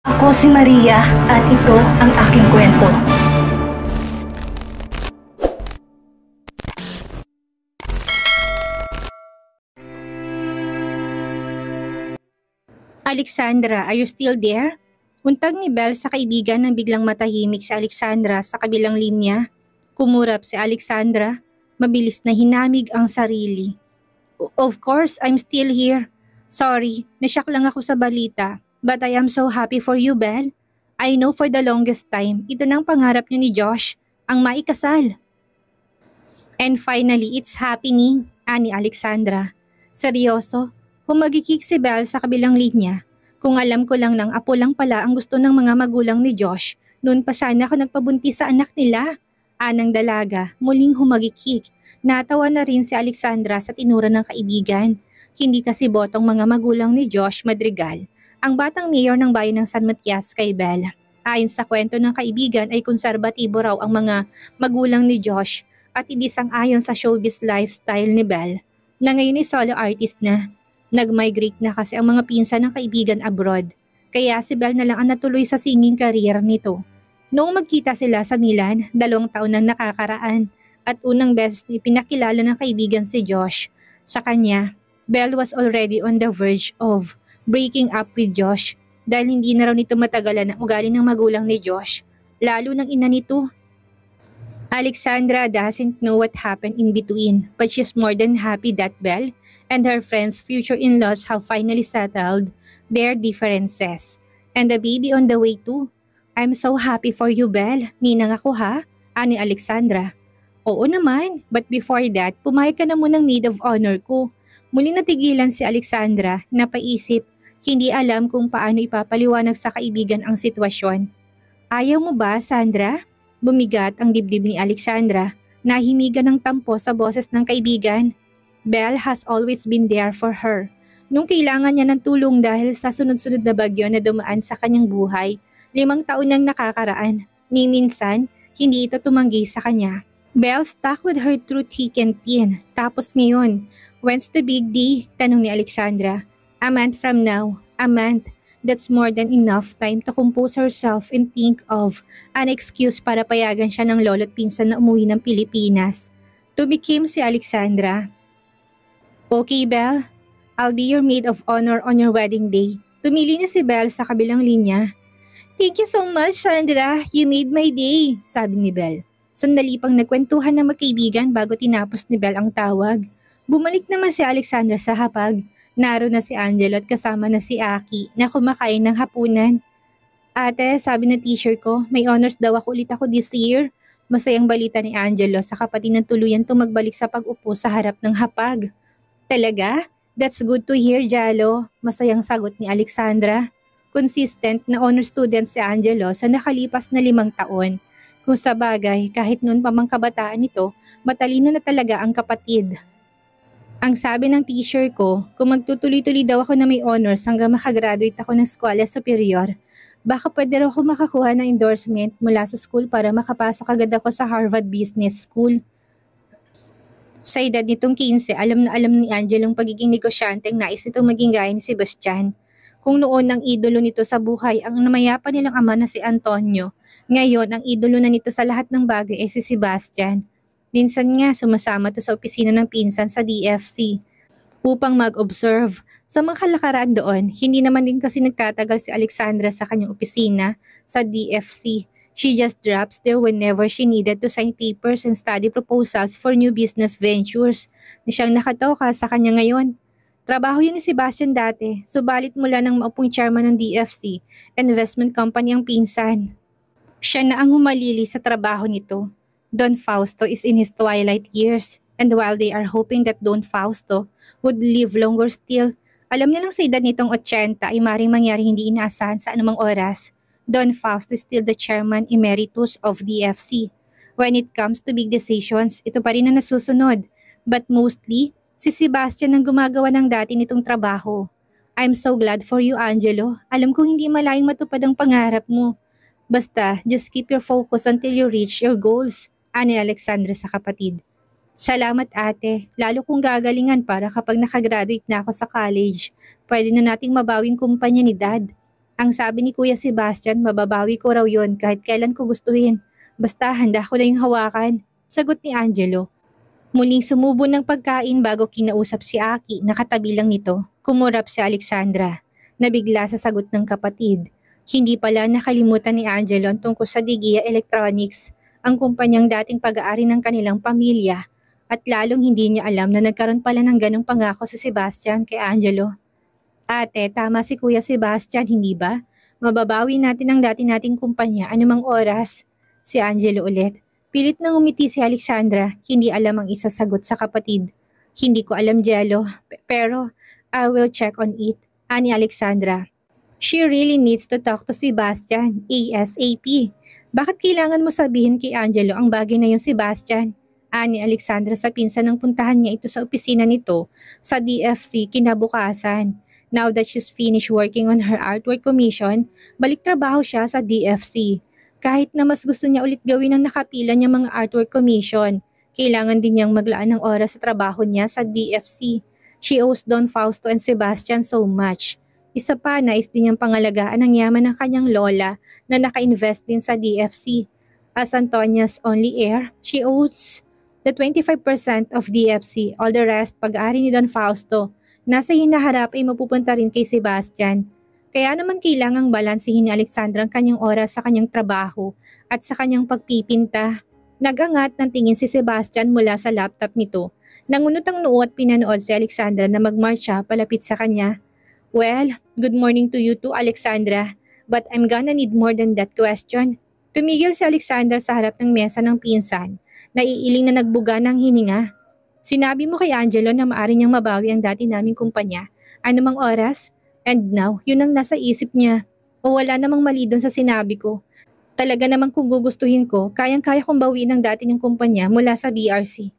Ako si Maria at ito ang aking kwento. Alexandra, are you still there? Untag ni Belle sa kaibigan nang biglang matahimik si Alexandra sa kabilang linya. Kumurap si Alexandra. Mabilis na hinamig ang sarili. Of course, I'm still here. Sorry, nasyak lang ako sa balita. But I am so happy for you, Belle. I know for the longest time, ito nang pangarap niyo ni Josh, ang maikasal. And finally, it's happening, ani Alexandra. Seryoso? Humagikik si Belle sa kabilang linya. Kung alam ko lang ng apo lang pala ang gusto ng mga magulang ni Josh, noon pa sana ako nagpabuntis sa anak nila. Anang dalaga, muling humagikik. Natawa na rin si Alexandra sa tinura ng kaibigan. Hindi kasi botong mga magulang ni Josh Madrigal, ang batang mayor ng bayan ng San Matias kay Belle. Ayon sa kwento ng kaibigan ay konserbatibo raw ang mga magulang ni Josh at hindi sang-ayon sa showbiz lifestyle ni Belle na ngayon ay solo artist na. Nag-migrate na kasi ang mga pinsan ng kaibigan abroad, kaya si Belle na lang ang natuloy sa singing career nito. Noong magkita sila sa Milan, 2 taon nang nakakaraan at unang beses ni pinakilala ng kaibigan si Josh sa kanya. Belle was already on the verge of breaking up with Josh dahil hindi na raw nito matagalan ang ugali ng magulang ni Josh, lalo ng ina nito. Alexandra doesn't know what happened in between, but she's more than happy that Belle and her friends' future in-laws have finally settled their differences. And the baby on the way too. I'm so happy for you, Belle. Ninang ako ha? Ani Alexandra. Oo naman, but before that, pumayag ka na munang maid of honor ko. Muli natigilan si Alexandra, napaisip, hindi alam kung paano ipapaliwanag sa kaibigan ang sitwasyon. Ayaw mo ba, Sandra? Bumigat ang dibdib ni Alexandra, nahimigan ng tampo sa boses ng kaibigan. Belle has always been there for her. Nung kailangan niya ng tulong dahil sa sunod-sunod na bagyo na dumaan sa kanyang buhay, 5 taon nang nakakaraan, ni minsan, hindi ito tumanggi sa kanya. Belle stuck with her through thick and thin. Tapos ngayon, when's the big day? Tanong ni Alexandra. A month from now. A month. That's more than enough time to compose herself and think of an excuse para payagan siya ng lolo't pinsan na umuwi ng Pilipinas. Tumikim si Alexandra. Okay, Belle. I'll be your maid of honor on your wedding day. Tumili na si Belle sa kabilang linya. Thank you so much, Sandra. You made my day, sabi ni Belle. Sandali pang nagkwentuhan ng magkaibigan bago tinapos ni Belle ang tawag. Bumalik naman si Alexandra sa hapag. Naroon na si Angelo at kasama na si Aki na kumakain ng hapunan. Ate, sabi ng teacher ko, may honors daw ulit ako this year. Masayang balita ni Angelo sa kapatid ng tuluyan tumagbalik sa pag-upo sa harap ng hapag. Talaga? That's good to hear, Jalo. Masayang sagot ni Alexandra. Consistent na honor student si Angelo sa nakalipas na 5 taon. Kung sa bagay, kahit noon pa mang kabataan nito, matalino na talaga ang kapatid. Ang sabi ng teacher ko, kung magtutuloy-tuloy daw ako na may honors hanggang makagraduate ako ng eskwela superior, baka pwede raw ako makakuha ng endorsement mula sa school para makapasok agad ako sa Harvard Business School. Sa edad nitong 15, alam na alam ni Angelo ang pagiging negosyante ang nais nitong maging gaya ni Sebastian. Kung noon ang idolo nito sa buhay ang namayapa nilang ama na si Antonio, ngayon ang idolo na nito sa lahat ng bagay ay si Sebastian. Minsan nga sumasama to sa opisina ng pinsan sa DFC upang mag-observe. Sa mga kalakaran doon, hindi naman din kasi nagtatagal si Alexandra sa kanyang opisina sa DFC. She just drops there whenever she needed to sign papers and study proposals for new business ventures na siyang nakatoka sa kanya ngayon. Trabaho yun ni Sebastian dati, subalit mula nang maupong chairman ng DFC, investment company ang pinsan. Siya na ang humalili sa trabaho nito. Don Fausto is in his twilight years, and while they are hoping that Don Fausto would live longer still, alam nilang sa edad nitong 80 ay maring mangyari hindi inaasahan sa anumang oras. Don Fausto is still the chairman emeritus of DFC. When it comes to big decisions, ito pa rin ang nasusunod. But mostly, si Sebastian ang gumagawa ng dati nitong trabaho. I'm so glad for you, Angelo. Alam kong hindi malayong matupad ang pangarap mo. Basta, just keep your focus until you reach your goals. Ani Alexandra sa kapatid. Salamat ate, lalo kong gagalingan para kapag nakagraduate na ako sa college, pwede na nating mabawing kumpanya ni Dad. Ang sabi ni Kuya Sebastian, mababawi ko raw yon kahit kailan ko gustuhin. Basta handa ko na yung hawakan, sagot ni Angelo. Muling sumubo ng pagkain bago kinausap si Aki na katabi lang nito. Kumurap si Alexandra. Nabigla sa sagot ng kapatid. Hindi pala nakalimutan ni Angelo ang tungkol sa Digia Electronics, ang kumpanyang dating pag-aari ng kanilang pamilya, at lalong hindi niya alam na nagkaroon pala ng ganong pangako si Sebastian kay Angelo. Ate, tama si Kuya Sebastian, hindi ba? Mababawi natin ang dati nating kumpanya anumang oras. Si Angelo ulit. Pilit nang umiti si Alexandra, hindi alam ang isasagot sa kapatid. Hindi ko alam, Jello, pero I will check on it, ani Alexandra. She really needs to talk to Sebastian, ASAP. Bakit kailangan mo sabihin kay Angelo ang bagay na yun, Sebastian? Ani Alexandra sa pinsan nang puntahan niya ito sa opisina nito sa DFC kinabukasan. Now that she's finished working on her artwork commission, balik trabaho siya sa DFC. Kahit na mas gusto niya ulit gawin ang nakapila niyang mga artwork commission, kailangan din niyang maglaan ng oras sa trabaho niya sa DFC. She owes Don Fausto and Sebastian so much. Isa pa, nais din niyang pangalagaan ang yaman ng kanyang lola na naka-invest din sa DFC. As Antonia's only heir, she owes the 25% of DFC, all the rest pag-ari ni Don Fausto. Nasa hinaharap ay mapupunta rin kay Sebastian. Kaya naman kailangang balansehin ni Alexandra ang kanyang oras sa kanyang trabaho at sa kanyang pagpipinta. Nagangat ng tingin si Sebastian mula sa laptop nito. Nangunot ang noo at pinanood si Alexandra na mag-march siya palapit sa kanya. Well, good morning to you too, Alexandra. But I'm gonna need more than that question. Tumigil si Alexandra sa harap ng mesa ng pinsan. Naiiling na nagbuga ng hininga. Sinabi mo kay Angelo na maaari niyang mabawi ang dati naming kumpanya. Anumang oras? And now, yun ang nasa isip niya. O wala namang mali doon sa sinabi ko. Talaga namang kung gugustuhin ko, kayang-kaya kong bawiin ang dati niyang kumpanya mula sa BRC.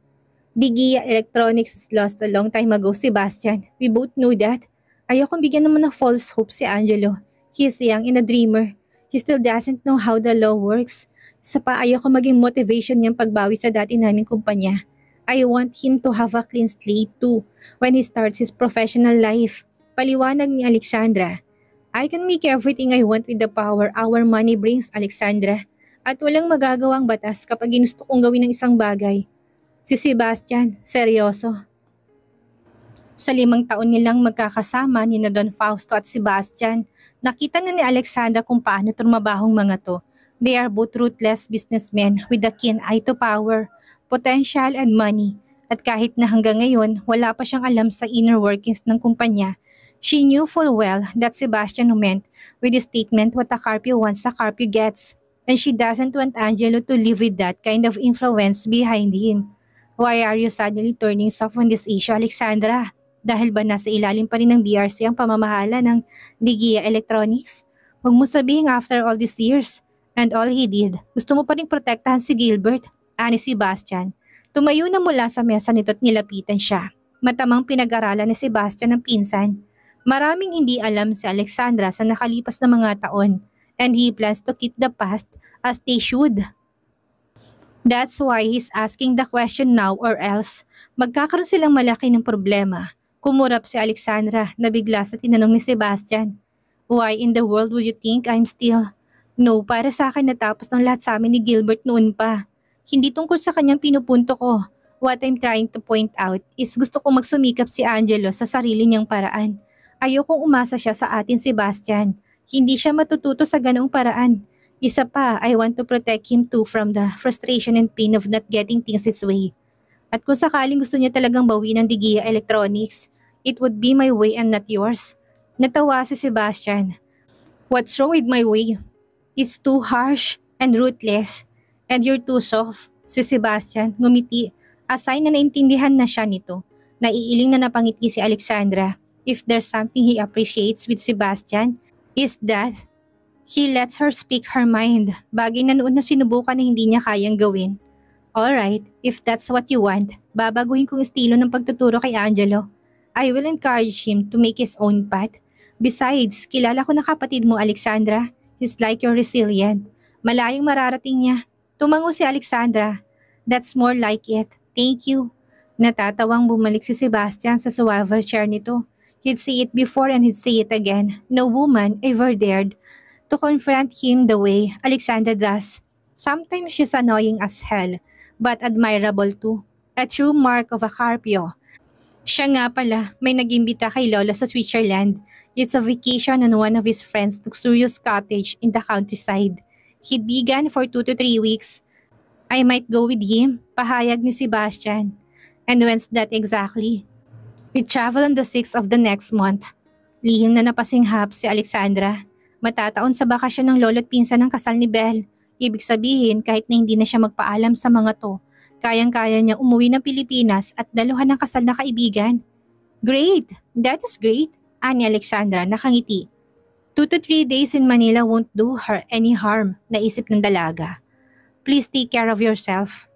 Digia Electronics is lost a long time ago, Sebastian. We both know that. Ayokong bigyan naman ng false hope si Angelo. He is young and a dreamer. He still doesn't know how the law works. Sa pa ayoko maging motivation niyang pagbawi sa dati naming kumpanya. I want him to have a clean slate too when he starts his professional life. Paliwanag ni Alexandra. I can make everything I want with the power our money brings, Alexandra. At walang magagawang batas kapag ginusto kong gawin ng isang bagay. Si Sebastian, seryoso. Sa 5 taon nilang magkakasama ni Don Fausto at Sebastian, nakita na ni Alexandra kung paano tumabahong mga to. They are both ruthless businessmen with a keen eye to power, potential and money. At kahit na hanggang ngayon wala pa siyang alam sa inner workings ng kumpanya, she knew full well that Sebastian meant with his statement what a Carpio wants a Carpio gets. And she doesn't want Angelo to live with that kind of influence behind him. Why are you suddenly turning soft on this issue, Alexandra? Dahil ba nasa ilalim pa rin ng BRC ang pamamahala ng Digia Electronics? Huwag mo sabihin after all these years. And all he did, gusto mo pa rin protektahan si Gilbert, ani Sebastian. Tumayo na mula sa mesa nito at nilapitan siya. Matamang pinag-aralan ni Sebastian ng pinsan. Maraming hindi alam si Alexandra sa nakalipas na mga taon. And he plans to keep the past as they should. That's why he's asking the question now or else magkakaroon silang malaki ng problema. Kumurap si Alexandra na bigla sa tinanong ni Sebastian. Why in the world would you think I'm still? No, para sa akin natapos ng lahat sa amin ni Gilbert noon pa. Hindi tungkol sa kanyang pinupunto ko. What I'm trying to point out is gusto kong magsumikap si Angelo sa sarili niyang paraan. Ayokong umasa siya sa atin, Sebastian. Hindi siya matututo sa ganoong paraan. Isa pa, I want to protect him too from the frustration and pain of not getting things his way. At kung sakaling gusto niya talagang bawi ng Digia Electronics, it would be my way and not yours. Natawa si Sebastian. What's wrong with my way? It's too harsh and ruthless. And you're too soft. Si Sebastian ngumiti. Asay na naintindihan na siya nito. Naiiling na napangiti si Alexandra. If there's something he appreciates with Sebastian, is that he lets her speak her mind. Bagay na noon na sinubukan na hindi niya kayang gawin. Alright, if that's what you want, babaguhin kong estilo ng pagtuturo kay Angelo. I will encourage him to make his own path. Besides, kilala ko na kapatid mo, Alexandra. He's like you're resilient. Malayong mararating niya. Tumango si Alexandra. That's more like it. Thank you. Natatawang bumalik si Sebastian sa swivel chair nito. He'd say it before and he'd say it again. No woman ever dared to confront him the way Alexandra does. Sometimes she's annoying as hell, but admirable too. A true mark of a Carpio. Siya nga pala, may nag-imbita kay Lola sa Switzerland. It's a vacation on one of his friend's luxurious cottage in the countryside. He'd be gone for 2 to 3 weeks. I might go with him, pahayag ni Sebastian. And when's that exactly? We travel on the 6th of the next month. Lihim na napasinghap si Alexandra. Matataon sa bakasyon ng lolo't pinsan ng kasal ni Belle. Ibig sabihin kahit na hindi na siya magpaalam sa mga to, kayang-kaya niyang umuwi ng Pilipinas at daluhan ng kasal na kaibigan. Great! That is great! Ani Alexandra nakangiti. 2 to 3 days in Manila won't do her any harm, naisip ng dalaga. Please take care of yourself.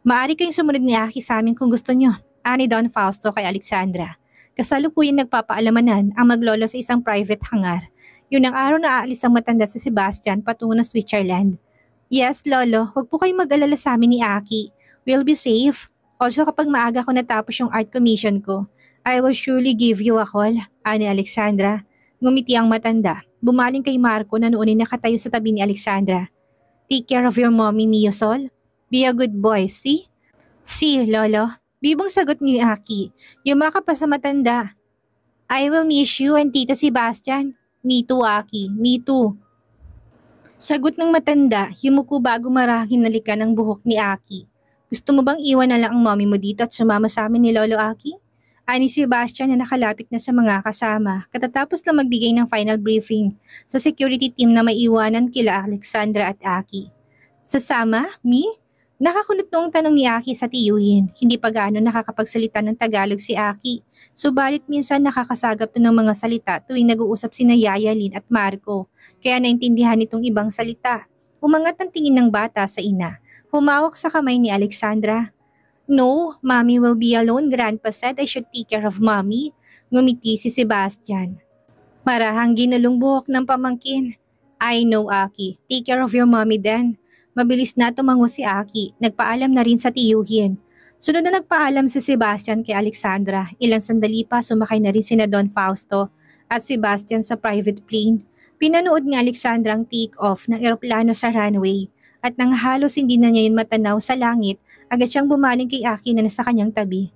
Maari kayong sumunod ni Aki sa amin kung gusto niyo, ani Don Fausto kay Alexandra. Kasalukuyan nagpapaalamanan ang maglolo sa isang private hangar. Yun ang araw na aalis ang matanda si Sebastian patungo ng Switzerland. Yes, Lolo, huwag po kayong mag-alala sa amin ni Aki. We'll be safe. Also kapag maaga ko natapos yung art commission ko, I will surely give you a call, ani Alexandra. Ngumiti ang matanda. Bumaling kay Marco na noon ay nakatayo sa tabi ni Alexandra. Take care of your mommy, Mio Sol. Be a good boy, see? See, Lolo. Bibong sagot ni Aki. Yumaka pa sa matanda. I will miss you and Tito Sebastian. Me too, Aki. Me too. Sagot ng matanda, yumuko bago marahing nalikan ang buhok ni Aki. Gusto mo bang iwan na lang ang mommy mo dito at sumama sa amin ni Lolo Aki? Ani Sebastian na nakalapit na sa mga kasama, katatapos lang magbigay ng final briefing sa security team na maiwanan kila Alexandra at Aki. Sasama? Me? Nakakunot noong tanong ni Aki sa tiyuhin. Hindi pa gaano nakakapagsalita ng Tagalog si Aki. Subalit minsan nakakasagap to ng mga salita tuwing nag-uusap sina Yayalin at Marco. Kaya naintindihan itong ibang salita. Umangat ang tingin ng bata sa ina. Humawak sa kamay ni Alexandra. No, Mommy will be alone. Grandpa said I should take care of Mommy. Ngumiti si Sebastian. Marahang ginulong buhok ng pamangkin. I know, Aki. Take care of your mommy then. Mabilis na tumango si Aki. Nagpaalam na rin sa tiyuhin. Sunod na nagpaalam si Sebastian kay Alexandra. Ilang sandali pa sumakay na rin sina Don Fausto at Sebastian sa private plane. Pinanood ni Alexandra ang take-off ng eroplano sa runway. At nang halos hindi na niya yun matanaw sa langit, agad siyang bumaling kay Aki na nasa kanyang tabi.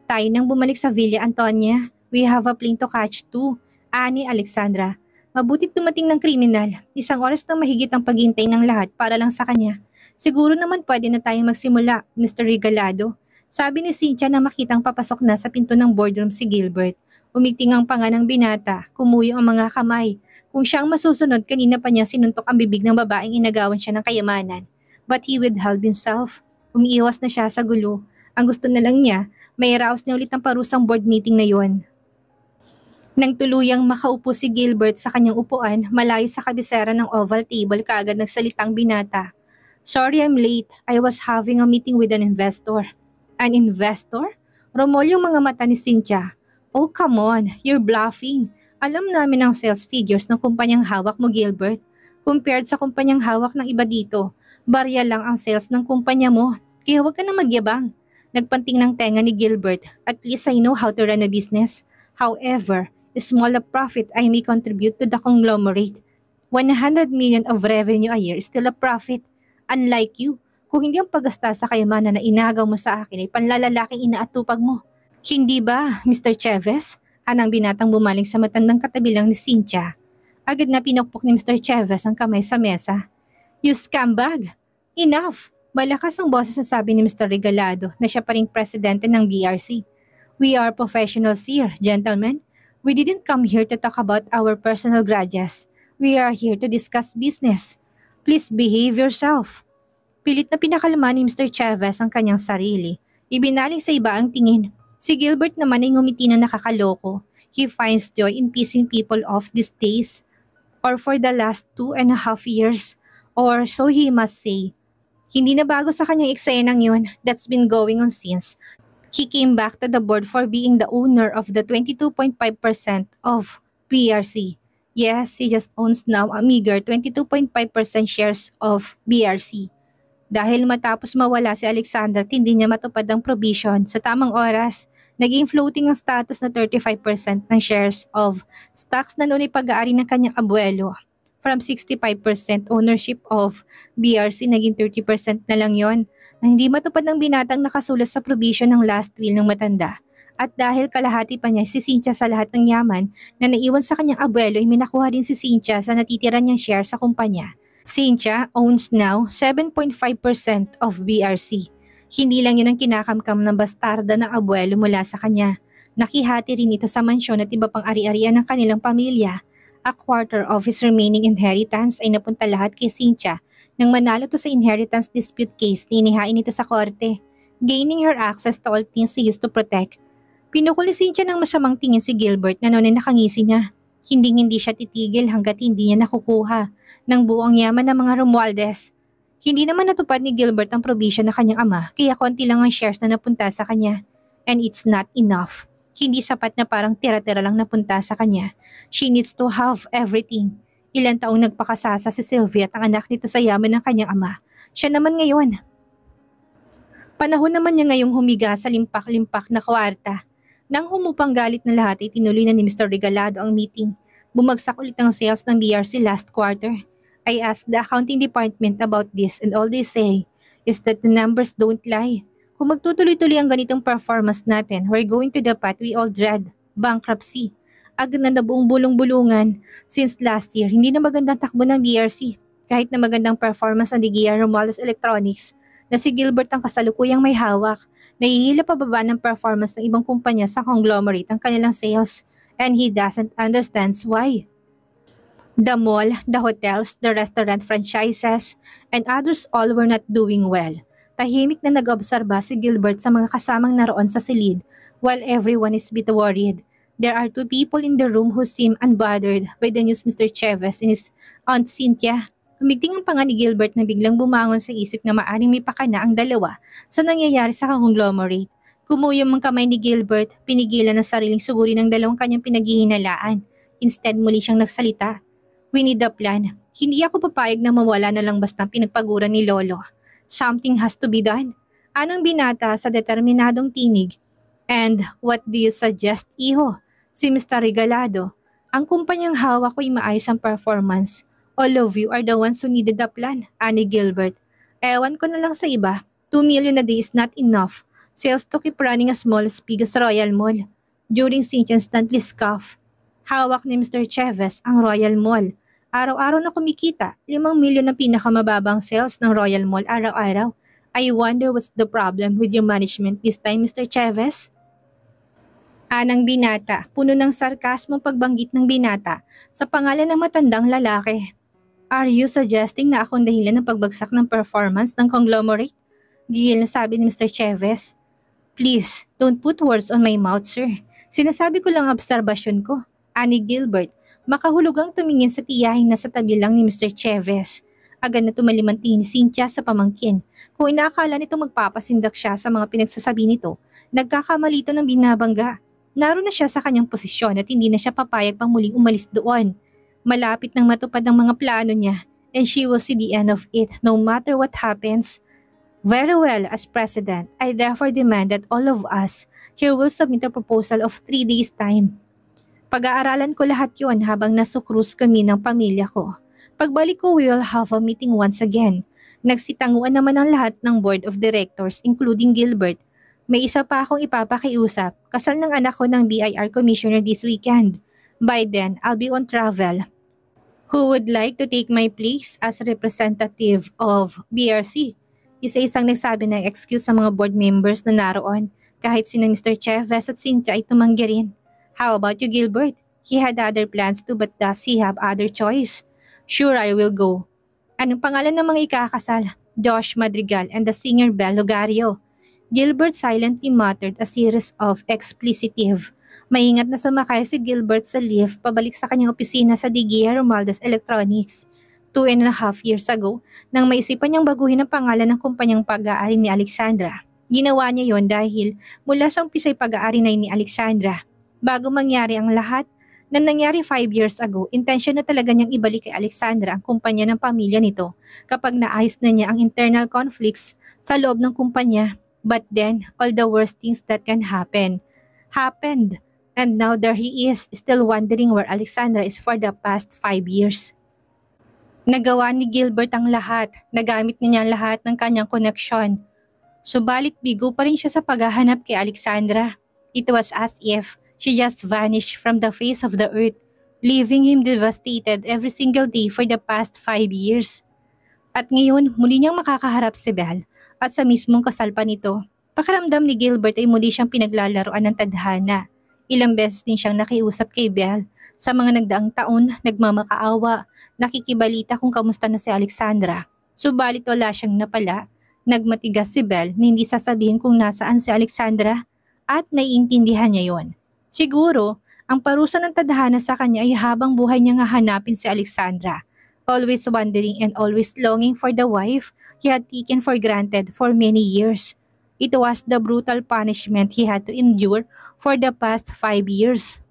Tayo nang bumalik sa Villa Antonia. We have a plane to catch too, ani Alexandra. Mabutit dumating ng kriminal. 1 oras na mahigit ang paghintay ng lahat para lang sa kanya. Siguro naman pwede na tayong magsimula, Mr. Regalado. Sabi ni Cynthia na makitang papasok na sa pinto ng boardroom si Gilbert. Umigting ang panga ng binata, kumuyo ang mga kamay. Kung siya ang masusunod, kanina pa niya sinuntok ang bibig ng babaeng inagawan siya ng kayamanan. But he withheld himself. Umiiwas na siya sa gulo. Ang gusto na lang niya, may raos niya ulit ang parusang board meeting na yon. Nang tuluyang makaupo si Gilbert sa kanyang upuan, malayo sa kabisera ng oval table kaagad nagsalitang binata. Sorry I'm late. I was having a meeting with an investor. An investor? Romol yung mga mata ni Cynthia. Oh come on, you're bluffing. Alam namin ang sales figures ng kumpanyang hawak mo, Gilbert. Compared sa kumpanyang hawak ng iba dito, barya lang ang sales ng kumpanya mo. Kaya huwag ka na magyabang. Nagpanting ng tenga ni Gilbert. At least I know how to run a business. However, small a profit I may contribute to the conglomerate. 100 million of revenue a year is still a profit. Unlike you, kung hindi ang paggasta sa kayamanan na inagaw mo sa akin ay panlalalaking inaatupag mo. Hindi ba, Mr. Chavez? Anang binatang bumaling sa matandang katabilang ni Cynthia. Agad na pinukpok ni Mr. Chavez ang kamay sa mesa. You scumbag! Enough! Malakas ang boses na sabi ni Mr. Regalado na siya pa ring presidente ng BRC. We are professionals here, gentlemen. We didn't come here to talk about our personal grudges. We are here to discuss business. Please behave yourself. Pilit na pinakalma ni Mr. Chavez ang kanyang sarili. Ibinaling sa iba ang tingin. Si Gilbert naman ay ngumiti na nakakaloko. He finds joy in pissing people off these days. Or for the last 2.5 years. Or so he must say. Hindi na bago sa kanyang eksenang yun. That's been going on since. He came back to the board for being the owner of the 22.5% of BRC. Yes, he just owns now a meager 22.5% shares of BRC. Dahil matapos mawala si Alexandra, hindi niya matupad ang provision sa tamang oras, Naging floating ang status na 35% ng shares of stocks na noon ay pag-aari ng kanyang abuelo. From 65% ownership of BRC, naging 30% na lang yon na hindi matupad ng binatang nakasulat sa provision ng last will ng matanda. At dahil kalahati pa niya si Cynthia sa lahat ng yaman na naiwan sa kanyang abuelo, ay minakuha din si Cynthia sa natitira niyang share sa kumpanya. Cynthia owns now 7.5% of BRC. Hindi lang yun ang kinakamkam ng bastarda ng abuelo mula sa kanya. Nakihati rin ito sa mansyon at iba pang ari-arian ng kanilang pamilya. A quarter of his remaining inheritance ay napunta lahat kay Cynthia nang manalo to sa inheritance dispute case na inihain ito sa korte, gaining her access to all things she used to protect. Pinukul ni Cynthia ng masamang tingin si Gilbert na noon ay nakangisi niya. Hindi siya titigil hanggat hindi niya nakukuha ng buong yaman ng mga Romualdez. Hindi naman natupad ni Gilbert ang provision ng kanyang ama kaya konti lang ang shares na napunta sa kanya. And it's not enough. Hindi sapat na parang tira-tira lang napunta sa kanya. She needs to have everything. Ilang taong nagpakasasa si Sylvia at ang anak nito sa yaman ng kanyang ama. Siya naman ngayon. Panahon naman niya ngayong humiga sa limpak-limpak na kwarta. Nang humupang galit na lahat ay tinuloy na ni Mr. Regalado ang meeting. Bumagsak ulit ang sales ng BRC last quarter. I asked the accounting department about this and all they say is that the numbers don't lie. Kung magtutuloy-tuloy ang ganitong performance natin, we're going to the path we all dread, bankruptcy. Agad na nabuong bulong-bulungan. Since last year, hindi na magandang takbo ng BRC. Kahit na magandang performance ng Digia Romualdez Electronics, na si Gilbert ang kasalukuyang may hawak, nahihila pababa ng performance ng ibang kumpanya sa conglomerate ang kanilang sales. And he doesn't understand why. The mall, the hotels, the restaurant franchises, and others all were not doing well. Tahimik na nag-obserba si Gilbert sa mga kasamang naroon sa silid while everyone is bit worried. There are two people in the room who seem unbothered by the news. Mr. Chavez and his Aunt Cynthia. Humigting ang panga ni Gilbert na biglang bumangon sa isip na maaring may pakana ang dalawa sa nangyayari sa conglomerate. Kumuyom ang kamay ni Gilbert, pinigilan ang sariling suguri ng dalawang kanyang pinaghihinalaan. Instead muli siyang nagsalita. We need a plan. Hindi ako papayag na mawala na lang basta pinagpaguran ni Lolo. Something has to be done. Anong binata sa determinadong tinig? And what do you suggest, iho? Si Mr. Regalado. Ang kumpanyang hawak ko ay maayos ang performance. All of you are the ones who needed the plan, ani Gilbert. Ewan ko na lang sa iba. 2 million a day is not enough. Sales to keep running as small as big as Royal Mall. During Cynthia instantly scoff. Hawak ni Mr. Chavez ang Royal Mall. Araw-araw na kumikita, 5 milyon ang pinakamababang sales ng Royal Mall araw-araw. I wonder what's the problem with your management this time, Mr. Chavez? Anang binata, puno ng sarkasmo pagbanggit ng binata sa pangalan ng matandang lalaki. Are you suggesting na akong dahilan ng pagbagsak ng performance ng conglomerate? Gigil na sabi ni Mr. Chavez. Please, don't put words on my mouth, sir. Sinasabi ko lang obserbasyon ko. Ani Gilbert, makahulugang tumingin sa tiyahin na sa tabi lang ni Mr. Chavez. Agad na tumalim ang tingin ni Cynthia sa pamangkin. Kung inaakala nito magpapasindak siya sa mga pinagsasabi nito, nagkakamali ito ng binabangga. Naroon na siya sa kanyang posisyon at hindi na siya papayag pang muling umalis doon. Malapit nang matupad ang mga plano niya and she will see the end of it no matter what happens. Very well, as president, I therefore demand that all of us here will submit a proposal of 3 days' time. Pag-aaralan ko lahat yon habang nasukrus kami ng pamilya ko. Pagbalik ko, we will have a meeting once again. Nagsitanguan naman ang lahat ng board of directors including Gilbert. May isa pa akong ipapakiusap, kasal ng anak ko ng BIR commissioner this weekend. By then, I'll be on travel. Who would like to take my place as representative of BRC? Isa-isang nagsabi ng excuse sa mga board members na naroon, kahit sina Mr. Chavez at Cynthia ay tumanggi rin. How about you, Gilbert? He had other plans too, but does he have other choice? Sure, I will go. Anong pangalan ng mga ikakasal? Josh Madrigal and the singer Bel Lugario. Gilbert silently muttered a series of explicitive. Maingat na sumakay si Gilbert sa lift pabalik sa kanyang opisina sa Digia Romualdez Electronics. 2.5 years ago, nang maisipan niyang baguhin ang pangalan ng kumpanyang pag-aari ni Alexandra. Ginawa niya yon dahil mula sa umpisa'y pag-aari na ni Alexandra. Bago mangyari ang lahat, na nangyari 5 years ago, intensyon na talaga niyang ibalik kay Alexandra ang kumpanya ng pamilya nito kapag naayos na niya ang internal conflicts sa loob ng kumpanya. But then, all the worst things that can happen. happened. And now there he is, still wondering where Alexandra is for the past 5 years. Nagawa ni Gilbert ang lahat, nagamit niya ang lahat ng kanyang koneksyon. Subalit bigo pa rin siya sa paghahanap kay Alexandra. It was as if she just vanished from the face of the earth, leaving him devastated every single day for the past 5 years. At ngayon, muli niyang makakaharap si Belle at sa mismong kasal pa nito. Pakiramdam ni Gilbert ay muli siyang pinaglalaroan ng tadhana. Ilang beses din siyang nakiusap kay Belle. Sa mga nagdaang taon, nagmamakaawa, nakikibalita kung kamusta na si Alexandra. Subalit wala siyang napala. Nagmatigas si Belle na hindi sasabihin kung nasaan si Alexandra at naiintindihan niya yon. Siguro, ang parusa ng tadhana sa kanya ay habang buhay niya nga hanapin si Alexandra. Always wondering and always longing for the wife he had taken for granted for many years. It was the brutal punishment he had to endure for the past 5 years.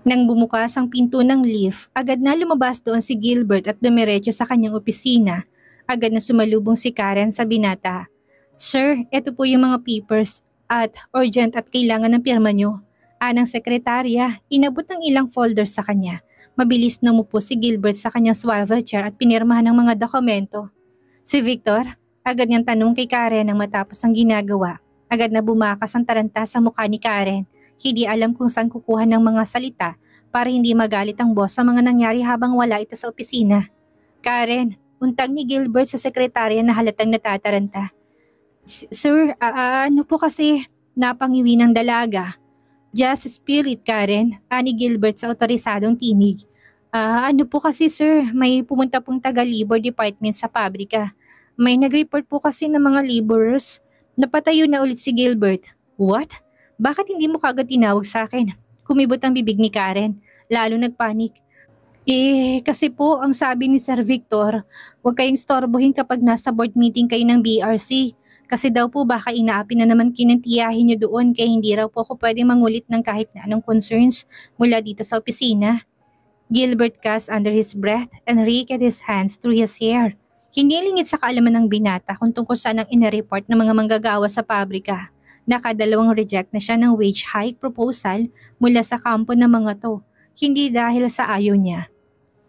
Nang bumukas ang pinto ng lift, agad na lumabas doon si Gilbert at dumiretso sa kanyang opisina. Agad na sumalubong si Karen sa binata. "Sir, eto po yung mga papers at urgent at kailangan ng pirma nyo." Anang sekretarya, inabot ng ilang folders sa kanya. Mabilis na umupo si Gilbert sa kanyang swivel chair at pinirmahan ng mga dokumento. "Si Victor?" Agad niyang tanong kay Karen nang matapos ang ginagawa. Agad na bumakas ang taranta sa mukha ni Karen. Hindi alam kung saan kukuha ng mga salita para hindi magalit ang boss sa mga nangyari habang wala ito sa opisina. "Karen," untag ni Gilbert sa sekretarya na halatang natataranta. "Sir, ano po kasi?" Napangiwi ng dalaga. "Just spill it, Karen," ani Gilbert sa otorisadong tinig. Ano po kasi sir, may pumunta pong taga-labor department sa pabrika. May nag-report po kasi ng mga laborers. Napatayo na ulit si Gilbert." "What? Bakit hindi mo kagad tinawag sa akin?" Kumibot ang bibig ni Karen, lalo nagpanik. Kasi po ang sabi ni Sir Victor, huwag kayong storbohin kapag nasa board meeting kayo ng BRC. Kasi daw po baka inaapi na naman kinantiyahin niyo doon kaya hindi raw po ako pwede mangulit ng kahit na anong concerns mula dito sa opisina." Gilbert gasped under his breath and raked his hands through his hair. Hindi lingid sa kaalaman ng binata kung tungkol saan ang inareport ng mga manggagawa sa pabrika. Nakadalawang reject na siya ng wage hike proposal mula sa kampo ng mga to, hindi dahil sa ayaw niya.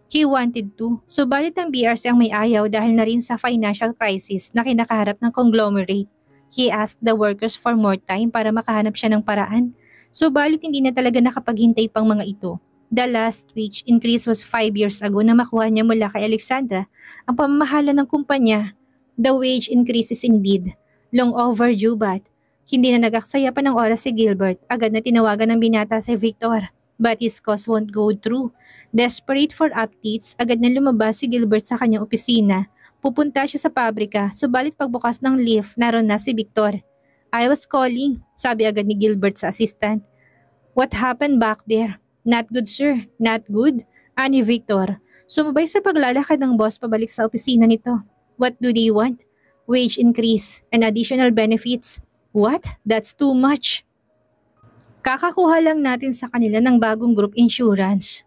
He wanted to, subalit ang BRC ang may ayaw dahil na rin sa financial crisis na kinakaharap ng conglomerate. He asked the workers for more time para makahanap siya ng paraan, subalit hindi na talaga nakapaghintay pang mga ito. The last wage increase was 5 years ago na makuha niya mula kay Alexandra ang pamamahala ng kumpanya. The wage increase is indeed long overdue but hindi na nag-aksaya pa ng oras si Gilbert. Agad na tinawagan ng binata si Victor but his cause won't go through. Desperate for updates, agad na lumabas si Gilbert sa kanyang opisina. Pupunta siya sa pabrika, subalit pagbukas ng lift, naroon na si Victor. "I was calling," sabi agad ni Gilbert sa assistant. "What happened back there?" "Not good sir, not good," ani Victor. Sumabay sa paglalakad ng boss pabalik sa opisina nito. "What do they want?" "Wage increase and additional benefits." "What? That's too much." "Kakakuha lang natin sa kanila ng bagong group insurance."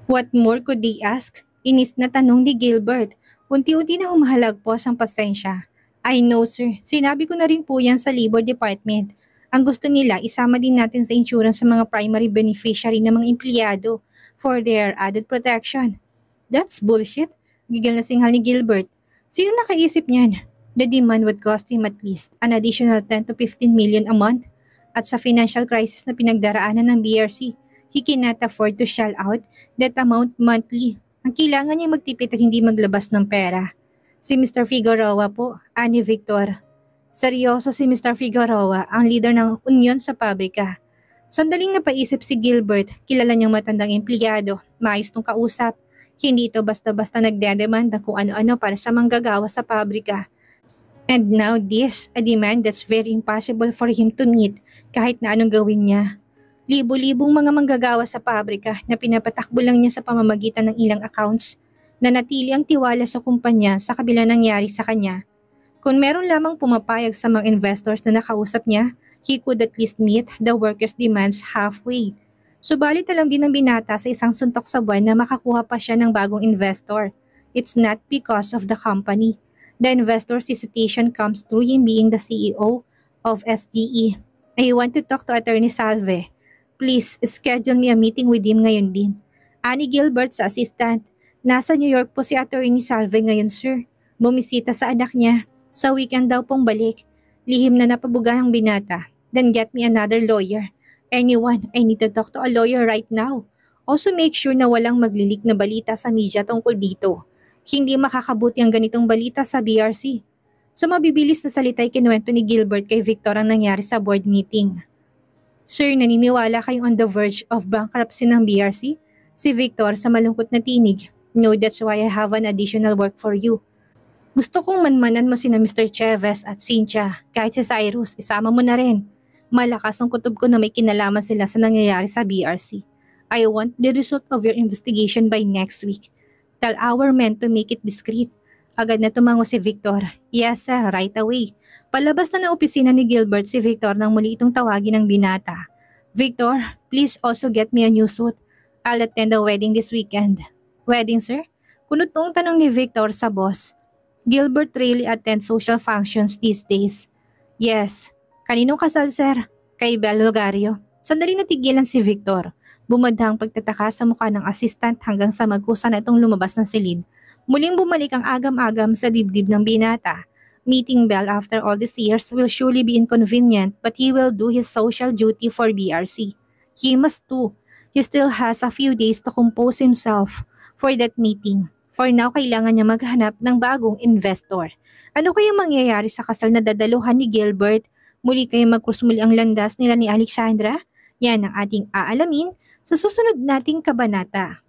What more could they ask? Inis na tanong ni Gilbert. Unti-unti na humahalagpos ang pasensya. "I know sir, sinabi ko na rin po yan sa labor department. Ang gusto nila, isama din natin sa insurance sa mga primary beneficiary ng mga empleyado for their added protection." "That's bullshit," gigil na singhal ni Gilbert. "Sino nakaisip niyan? The demand would cost him at least an additional 10 to 15 million a month. At sa financial crisis na pinagdaraanan ng BRC, he cannot afford to shell out that amount monthly. Ang kailangan niya magtipid at hindi maglabas ng pera." "Si Mr. Figueroa po," ani Victor. Seryoso si Mr. Figueroa, ang leader ng union sa pabrika. Sandaling napaisip si Gilbert, kilala niyang matandang empleyado, maayos nung kausap. Hindi ito basta-basta nagdedemand ng kung ano-ano para sa manggagawa sa pabrika. And now this, a demand that's very impossible for him to meet kahit na anong gawin niya. Libo-libong mga manggagawa sa pabrika na pinapatakbo lang niya sa pamamagitan ng ilang accounts na natili ang tiwala sa kumpanya sa kabila nangyari sa kanya. Kung meron lamang pumapayag sa mga investors na nakausap niya, he could at least meet the workers' demands halfway. Subalit alam din ng binata sa isang suntok sa buwan na makakuha pa siya ng bagong investor. It's not because of the company. The investor's hesitation comes through him being the CEO of SGE. I want to talk to Attorney Salve. Please, schedule me a meeting with him ngayon din. Annie Gilbert sa assistant. Nasa New York po si Attorney Salve ngayon, sir. Bumisita sa anak niya. Sa weekend daw pong balik. Lihim na napabuga ang binata. Then get me another lawyer. Anyone, I need to talk to a lawyer right now. Also make sure na walang maglilik na balita sa media tungkol dito. Hindi makakabuti ang ganitong balita sa BRC. So mabibilis na salita'y kinuwento ni Gilbert kay Victor ang nangyari sa board meeting. Sir, naniniwala kayong on the verge of bankruptcy ng BRC? Si Victor sa malungkot na tinig. No, that's why I have an additional work for you. Gusto kong manmanan mo sina Mr. Chavez at Cynthia. Kahit si Cyrus, isama mo na rin. Malakas ang kutob ko na may kinalaman sila sa nangyayari sa BRC. I want the result of your investigation by next week. Tell our men to make it discreet. Agad na tumango si Victor. Yes sir, right away. Palabas na ng opisina ni Gilbert si Victor nang muli itong tawagin ng binata. Victor, please also get me a new suit. I'll attend the wedding this weekend. Wedding sir? Kunot noong tanong ni Victor sa boss. Gilbert really attends social functions these days. Yes. Kaninong kasal sir? Kay Bel Logario. Sandali natigilan si Victor. Bumadhang pagtataka sa mukha ng assistant hanggang sa magkusa na itong lumabas ng silid. Muling bumalik ang agam-agam sa dibdib ng binata. Meeting Bell after all these years will surely be inconvenient but he will do his social duty for BRC. He must too. He still has a few days to compose himself for that meeting. For now, kailangan niya maghanap ng bagong investor. Ano kayang mangyayari sa kasal na dadaluhan ni Gilbert? Muli kayong magkusmuli ang landas nila ni Alexandra? Yan ang ating aalamin sa susunod nating kabanata.